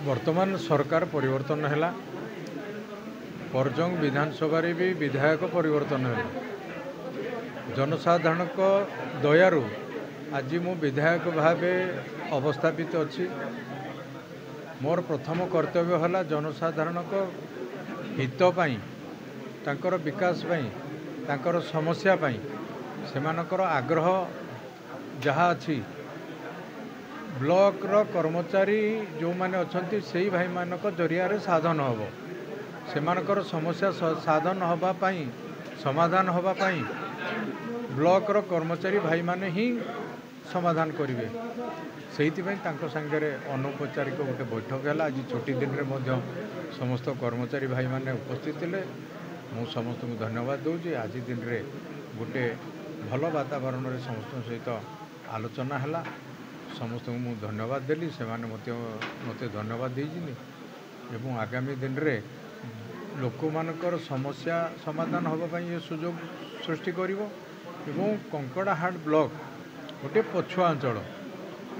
वर्तमान सरकार परिवर्तन है परजंग विधानसभा भी विधायक परिवर्तन है जनसाधारण दयारू आज मु विधायक भाव अवस्थापित अच्छी मोर प्रथम कर्तव्य है जनसाधारण हितपाई तांकर विकास पाई तांकर समस्या पाई सेमानकर आग्रह जहाँ अच्छी ब्लॉक रो कर्मचारी जो माने अच्छी से ही भाई मानक जरिया साधन हम सेमानकर समस्या साधन हवा पाई समाधान हवा पाई ब्लॉक रो कर्मचारी भाई माने ही समाधान करेंगे से सांगे अनौपचारिक गोटे बैठक है आज छुट्टी दिन में समस्त कर्मचारी भाई माने उपस्थित थे मु समस्त को धन्यवाद दूसरी आज दिन में गोटे भल वातावरण में समस्त सहित आलोचना है समस्त को मु धन्यवाद देली से मत धन्यवाद देनी एवं आगामी दिन में लोक मानकर समस्या समाधान होगा ये सुजोग सृष्टि करिवो एवं कंकड़ाहाट ब्लॉक गोटे पछुआ अंचल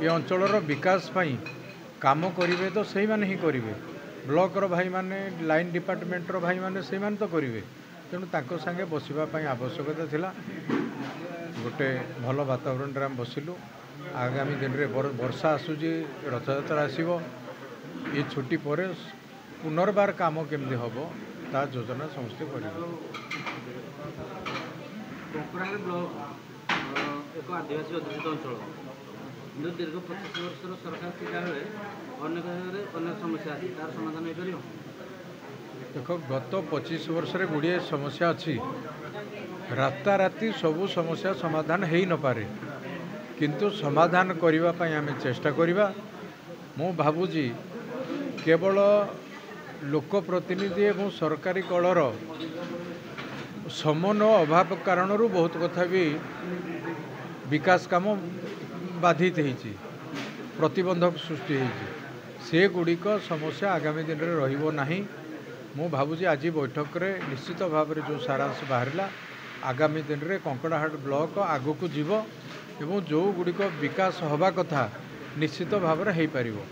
ये अंचलर विकास पाई काम करेंगे तो सही माने ही करेंगे ब्लॉक रो भाई माने लाइन डिपार्टमेंट रो भाई माने सही माने तो करेंगे तेणु तांको संगे बसिबा आवश्यकता थिला गोटे भल वातावरण रे हम बसिलु आगामी दिन में वर्षा आसूची रथयात्रा आसब ये छुट्टी पर पुनर्बार काम केमती हम ता योजना समस्ते कर एक आदिवासी अध्युषित अंचल दीर्घ 25 वर्षर सरकार थिला बेले अनेक समस्या अच्छी तार समाधान हो देख गत 25 वर्ष गुड़िए समस्या अच्छी राताराति सबू समस्या समाधान हो न पारे किंतु समाधान करने आम चेष्टा करवा मु भावुची केवल लोकप्रतिनिधि और सरकारी कलर समन्वय अभाव कारण बहुत कथा भी विकास काम बाधित होती प्रतिबंधक सृष्टि से गुड़िक समस्या आगामी दिन में रहिबो नाही मु भावुची आज बैठक रे निश्चित भाव में जो सारांश बाहरला आगामी दिन में कंकड़ाहाट ब्लॉक आगू को जीव एवं जो गुड़िक विकास हवा कथा निश्चित भाव में हो पारिबो।